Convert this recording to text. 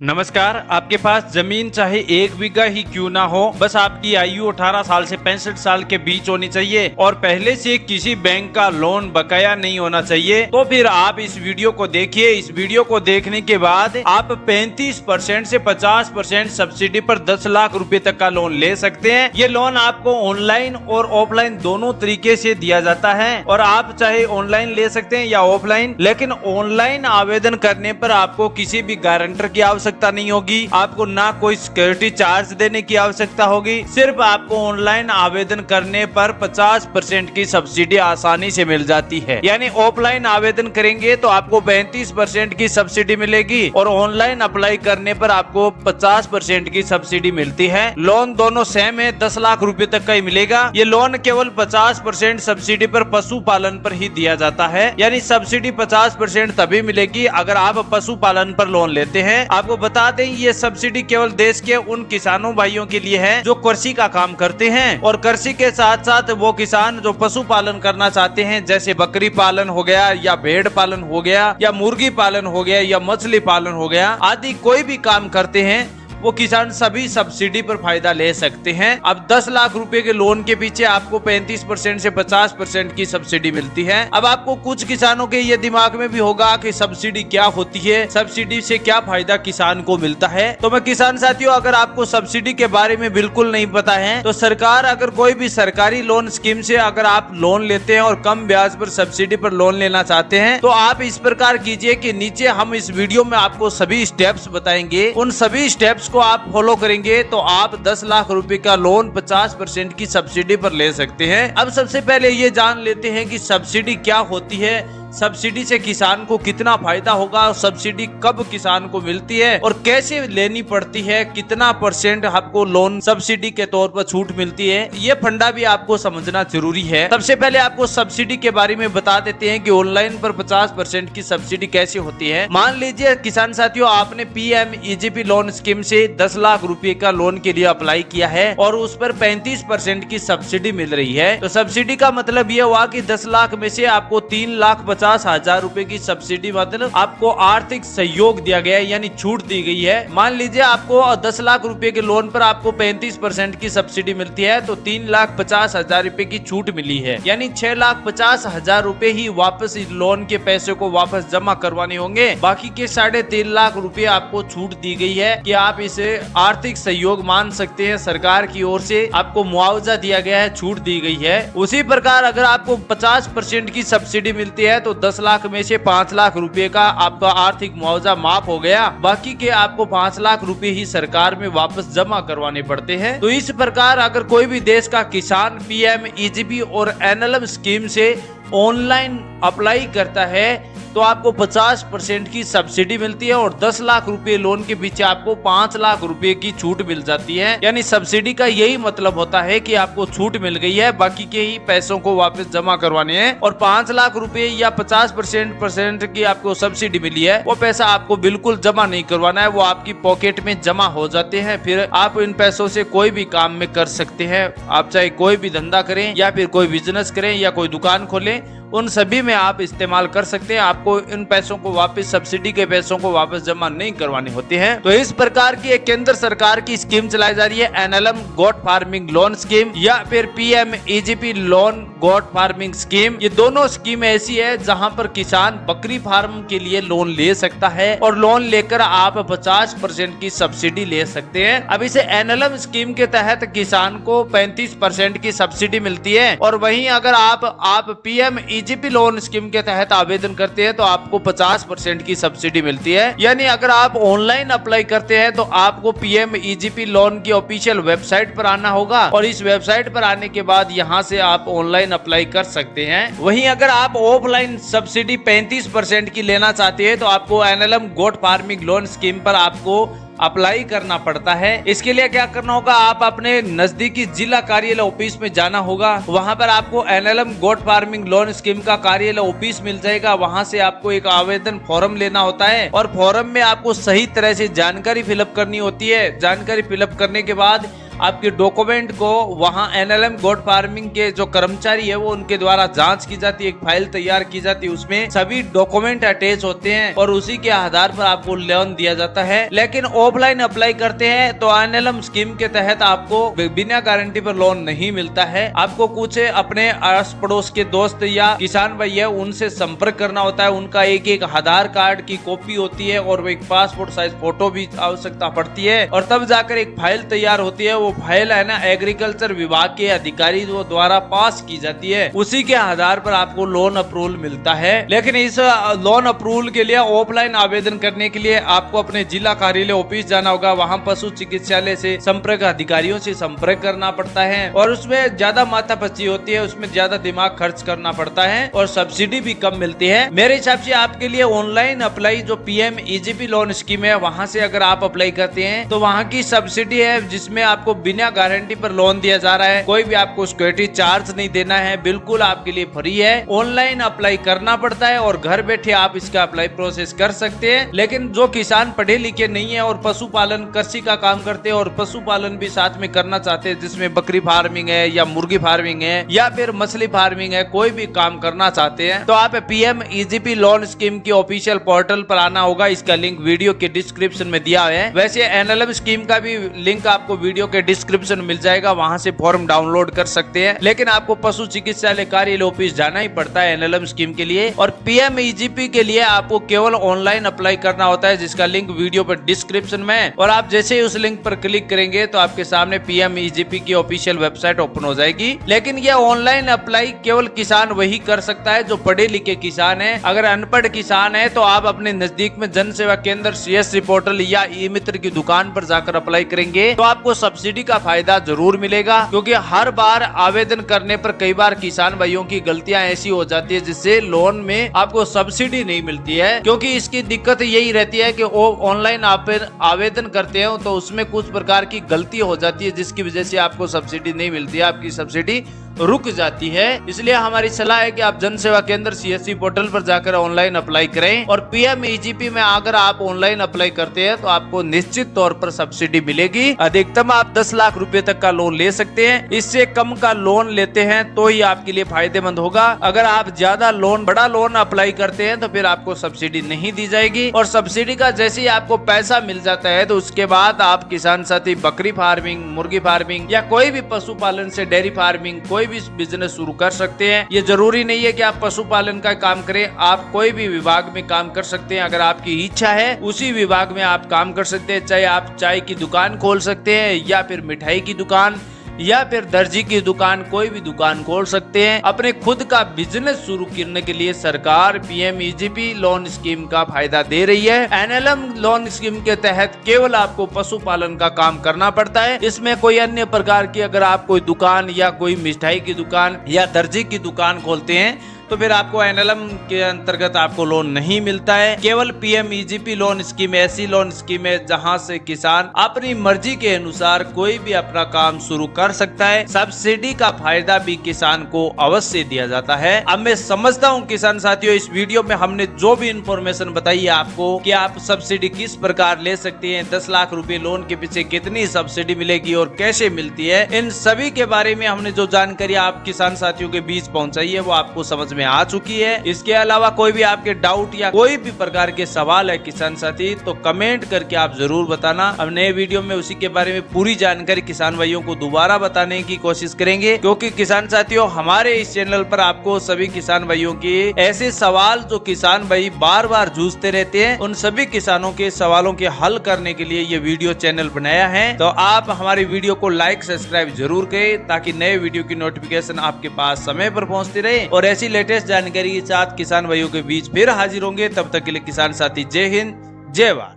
नमस्कार। आपके पास जमीन चाहे 1 बीघा ही क्यों ना हो, बस आपकी आयु 18 साल से 65 साल के बीच होनी चाहिए और पहले से किसी बैंक का लोन बकाया नहीं होना चाहिए, तो फिर आप इस वीडियो को देखिए। इस वीडियो को देखने के बाद आप 35% से 50% सब्सिडी पर 10 लाख रुपए तक का लोन ले सकते हैं। ये लोन आपको ऑनलाइन और ऑफलाइन दोनों तरीके से दिया जाता है और आप चाहे ऑनलाइन ले सकते हैं या ऑफलाइन, लेकिन ऑनलाइन आवेदन करने पर आपको किसी भी गारंटर की आवश्यकता नहीं होगी, आपको ना कोई सिक्योरिटी चार्ज देने की आवश्यकता होगी। सिर्फ आपको ऑनलाइन आवेदन करने पर 50% की सब्सिडी आसानी से मिल जाती है। यानी ऑफलाइन आवेदन करेंगे तो आपको 35% की सब्सिडी मिलेगी और ऑनलाइन अप्लाई करने पर आपको 50% की सब्सिडी मिलती है। लोन दोनों सेम है, 10 लाख रुपए तक का ही मिलेगा। ये लोन केवल 50% सब्सिडी पर पशुपालन पर ही दिया जाता है। यानी सब्सिडी 50% तभी मिलेगी अगर आप पशुपालन पर लोन लेते हैं। आपको बता दें, ये सब्सिडी केवल देश के उन किसानों भाइयों के लिए है जो कृषि का काम करते हैं और कृषि के साथ साथ वो किसान जो पशुपालन करना चाहते हैं, जैसे बकरी पालन हो गया या भेड़ पालन हो गया या मुर्गी पालन हो गया या मछली पालन हो गया आदि कोई भी काम करते हैं, वो किसान सभी सब्सिडी पर फायदा ले सकते हैं। अब 10 लाख रुपए के लोन के पीछे आपको 35% से 50% की सब्सिडी मिलती है। अब आपको कुछ किसानों के ये दिमाग में भी होगा कि सब्सिडी क्या होती है, सब्सिडी से क्या फायदा किसान को मिलता है। तो मैं किसान साथियों, अगर आपको सब्सिडी के बारे में बिल्कुल नहीं पता है तो सरकार अगर कोई भी सरकारी लोन स्कीम से अगर आप लोन लेते हैं और कम ब्याज पर सब्सिडी पर लोन लेना चाहते हैं तो आप इस प्रकार कीजिए कि नीचे हम इस वीडियो में आपको सभी स्टेप्स बताएंगे। उन सभी स्टेप्स को आप फॉलो करेंगे तो आप 10 लाख रुपए का लोन 50% की सब्सिडी पर ले सकते हैं। अब सबसे पहले ये जान लेते हैं कि सब्सिडी क्या होती है, सब्सिडी से किसान को कितना फायदा होगा, सब्सिडी कब किसान को मिलती है और कैसे लेनी पड़ती है, कितना % आपको लोन सब्सिडी के तौर पर छूट मिलती है, ये फंडा भी आपको समझना जरूरी है। सबसे पहले आपको सब्सिडी के बारे में बता देते हैं कि ऑनलाइन पर 50% की सब्सिडी कैसे होती है। मान लीजिए किसान साथियों, आपने PMEGP लोन स्कीम से 10 लाख रुपए का लोन के लिए अप्लाई किया है और उस पर 35% की सब्सिडी मिल रही है। तो सब्सिडी का मतलब यह हुआ कि 10 लाख में से आपको 3,50,000 रुपए की सब्सिडी मतलब आपको आर्थिक सहयोग दिया गया है, यानी छूट दी गई है। मान लीजिए आपको 10 लाख रुपए के लोन पर आपको 35% की सब्सिडी मिलती है तो 3,50,000 रुपए की छूट मिली है, यानी 6,50,000 रुपए ही वापस इस लोन के पैसे को वापस जमा करवाने होंगे। बाकी के 3.5 लाख रुपए आपको छूट दी गई है कि आप इसे आर्थिक सहयोग मान सकते हैं। सरकार की ओर से आपको मुआवजा दिया गया है, छूट दी गई है। उसी प्रकार अगर आपको 50% की सब्सिडी मिलती है तो 10 लाख में से 5 लाख रुपए का आपका आर्थिक मुआवजा माफ हो गया, बाकी के आपको 5 लाख रुपए ही सरकार में वापस जमा करवाने पड़ते हैं। तो इस प्रकार अगर कोई भी देश का किसान PMEGP और NLM स्कीम से ऑनलाइन अप्लाई करता है तो आपको 50% की सब्सिडी मिलती है और 10 लाख रुपए लोन के पीछे आपको 5 लाख रुपए की छूट मिल जाती है। यानी सब्सिडी का यही मतलब होता है कि आपको छूट मिल गई है, बाकी के ही पैसों को वापस जमा करवाने हैं और 5 लाख रुपए या 50% की आपको सब्सिडी मिली है, वो पैसा आपको बिल्कुल जमा नहीं करवाना है, वो आपकी पॉकेट में जमा हो जाते हैं। फिर आप इन पैसों से कोई भी काम में कर सकते हैं। आप चाहे कोई भी धंधा करें या फिर कोई बिजनेस करें या कोई दुकान खोलें, उन सभी में आप इस्तेमाल कर सकते हैं। आपको इन पैसों को वापस, सब्सिडी के पैसों को वापस जमा नहीं करवाने होते हैं। तो इस प्रकार की एक केंद्र सरकार की स्कीम चलाई जा रही है, NLM goat farming loan scheme या फिर PMEGP loan goat farming scheme. ये दोनों स्कीम ऐसी है जहां पर किसान बकरी फार्म के लिए लोन ले सकता है और लोन लेकर आप 50% की सब्सिडी ले सकते हैं। अब इसे NLM स्कीम के तहत किसान को 35% की सब्सिडी मिलती है और वहीं अगर आप PMEGP लोन स्कीम के तहत आवेदन करते हैं तो आपको 50% की सब्सिडी मिलती है। यानी अगर आप ऑनलाइन अप्लाई करते हैं तो आपको PMEGP लोन की ऑफिशियल वेबसाइट पर आना होगा और इस वेबसाइट पर आने के बाद यहां से आप ऑनलाइन अप्लाई कर सकते हैं। वहीं अगर आप ऑफलाइन सब्सिडी 35% की लेना चाहते हैं तो आपको NLM goat farming loan scheme पर आपको अप्लाई करना पड़ता है। इसके लिए क्या करना होगा, आप अपने नजदीकी जिला कार्यालय ऑफिस में जाना होगा। वहां पर आपको NLM goat farming loan scheme का कार्यालय ऑफिस मिल जाएगा। वहां से आपको एक आवेदन फॉर्म लेना होता है और फॉर्म में आपको सही तरह से जानकारी फिलअप करनी होती है। जानकारी फिलअप करने के बाद आपके डॉक्यूमेंट को वहां एनएलएम गोट फार्मिंग के जो कर्मचारी है वो उनके द्वारा जांच की जाती है, एक फाइल तैयार की जाती है, उसमें सभी डॉक्यूमेंट अटैच होते हैं और उसी के आधार पर आपको लोन दिया जाता है। लेकिन ऑफलाइन अप्लाई करते हैं तो एनएलएम स्कीम के तहत आपको बिना गारंटी पर लोन नहीं मिलता है। आपको कुछ अपने आस पड़ोस के दोस्त या किसान भाई है उनसे संपर्क करना होता है, उनका एक आधार कार्ड की कॉपी होती है और एक पासपोर्ट साइज फोटो भी आवश्यकता पड़ती है और तब जाकर एक फाइल तैयार होती है। वो फाइल है ना एग्रीकल्चर विभाग के अधिकारी द्वारा पास की जाती है, उसी के आधार पर आपको लोन अप्रूवल मिलता है। लेकिन इस लोन अप्रूवल के लिए ऑफलाइन आवेदन करने के लिए आपको अपने जिला कार्यालय ऑफिस जाना होगा, वहाँ पशु चिकित्सालय से संपर्क अधिकारियों से संपर्क करना पड़ता है और उसमें ज्यादा माथापच्ची होती है, उसमें ज्यादा दिमाग खर्च करना पड़ता है और सब्सिडी भी कम मिलती है। मेरे हिसाब से आपके लिए ऑनलाइन अप्लाई जो PM-EGP लोन स्कीम है वहाँ से अगर आप अप्लाई करते हैं तो वहाँ की सब्सिडी है जिसमें आपको बिना गारंटी पर लोन दिया जा रहा है, कोई भी आपको सिक्योरिटी चार्ज नहीं देना है, बिल्कुल आपके लिए फ्री है। ऑनलाइन अप्लाई करना पड़ता है और घर बैठे आप इसका अप्लाई प्रोसेस कर सकते हैं। लेकिन जो किसान पढ़े लिखे नहीं है और पशुपालन कृषि का काम करते हैं और पशुपालन भी साथ में करना चाहते हैं, जिसमें बकरी फार्मिंग है या मुर्गी फार्मिंग है या फिर मछली फार्मिंग है, कोई भी काम करना चाहते हैं तो आप PM-EGP लोन स्कीम के ऑफिशियल पोर्टल पर आना होगा। इसका लिंक वीडियो के डिस्क्रिप्शन में दिया है। वैसे एनएलएम स्कीम का भी लिंक आपको वीडियो के डिस्क्रिप्शन में मिल जाएगा, वहां से फॉर्म डाउनलोड कर सकते हैं। लेकिन आपको पशु चिकित्सालय कार्यालय ऑफिस जाना ही पड़ता है एनएलएम स्कीम के लिए और PM-EGP के लिए आपको केवल ऑनलाइन अप्लाई करना होता है, जिसका लिंक वीडियो पर डिस्क्रिप्शन में है। और आप जैसे ही उस लिंक पर क्लिक करेंगे तो आपके सामने PM-EGP की ऑफिशियल वेबसाइट ओपन हो जाएगी। लेकिन ये ऑनलाइन अप्लाई केवल किसान वही कर सकता है जो पढ़े लिखे किसान है। अगर अनपढ़ किसान है तो आप अपने नजदीक में जन सेवा केंद्र, CSC पोर्टल या ई मित्र की दुकान पर जाकर अप्लाई करेंगे तो आपको सब्सिडी का फायदा जरूर मिलेगा, क्योंकि हर बार आवेदन करने पर कई बार किसान भाइयों की गलतियां ऐसी हो जाती है जिससे लोन में आपको सब्सिडी नहीं मिलती है। क्योंकि इसकी दिक्कत यही रहती है कि वो ऑनलाइन आवेदन करते हैं तो उसमें कुछ प्रकार की गलती हो जाती है जिसकी वजह से आपको सब्सिडी नहीं मिलती है, आपकी सब्सिडी रुक जाती है। इसलिए हमारी सलाह है कि आप जन सेवा केंद्र CSC पोर्टल पर जाकर ऑनलाइन अप्लाई करें और PM-EGP में अगर आप ऑनलाइन अप्लाई करते हैं तो आपको निश्चित तौर पर सब्सिडी मिलेगी। अधिकतम आप 10 लाख रुपए तक का लोन ले सकते हैं, इससे कम का लोन लेते हैं तो ही आपके लिए फायदेमंद होगा। अगर आप ज्यादा लोन, बड़ा लोन अप्लाई करते हैं तो फिर आपको सब्सिडी नहीं दी जाएगी और सब्सिडी का जैसे ही आपको पैसा मिल जाता है तो उसके बाद आप किसान साथी बकरी फार्मिंग, मुर्गी फार्मिंग या कोई भी पशुपालन से डेयरी फार्मिंग, कोई भी बिजनेस शुरू कर सकते हैं। ये जरूरी नहीं है कि आप पशुपालन का काम करें, आप कोई भी विभाग में काम कर सकते हैं। अगर आपकी इच्छा है उसी विभाग में आप काम कर सकते हैं, चाहे आप चाय की दुकान खोल सकते हैं या फिर मिठाई की दुकान या फिर दर्जी की दुकान, कोई भी दुकान खोल सकते हैं। अपने खुद का बिजनेस शुरू करने के लिए सरकार PM-EGP लोन स्कीम का फायदा दे रही है। एनएलएम लोन स्कीम के तहत केवल आपको पशुपालन का काम करना पड़ता है, इसमें कोई अन्य प्रकार की अगर आप कोई दुकान या कोई मिठाई की दुकान या दर्जी की दुकान खोलते हैं तो फिर आपको एनएलएम के अंतर्गत आपको लोन नहीं मिलता है। केवल PM-EGP लोन स्कीम ऐसी लोन स्कीम है जहां से किसान अपनी मर्जी के अनुसार कोई भी अपना काम शुरू कर सकता है। सब्सिडी का फायदा भी किसान को अवश्य दिया जाता है। अब मैं समझता हूं किसान साथियों, इस वीडियो में हमने जो भी इंफॉर्मेशन बताई है आपको कि आप सब्सिडी किस प्रकार ले सकते हैं, 10 लाख रुपए लोन के पीछे कितनी सब्सिडी मिलेगी और कैसे मिलती है, इन सभी के बारे में हमने जो जानकारी आप किसान साथियों के बीच पहुंचाई है वो आपको समझ में आ चुकी है। इसके अलावा कोई भी आपके डाउट या कोई भी प्रकार के सवाल है किसान साथी तो कमेंट करके आप जरूर बताना। अब नए वीडियो में उसी के बारे में पूरी जानकारी किसान भाइयों को दोबारा बताने की कोशिश करेंगे, क्योंकि किसान साथियों हमारे इस चैनल पर आपको सभी किसान भाइयों के ऐसे सवाल जो किसान भाई बार बार जूझते रहते हैं, उन सभी किसानों के सवालों के हल करने के लिए ये वीडियो चैनल बनाया है। तो आप हमारी वीडियो को लाइक सब्सक्राइब जरूर करें ताकि नए वीडियो की नोटिफिकेशन आपके पास समय पर पहुंचती रहे और ऐसी लेटेस्ट जानकारी के साथ किसान भाइयों के बीच फिर हाजिर होंगे। तब तक के लिए किसान साथी जय हिंद, जय भारत।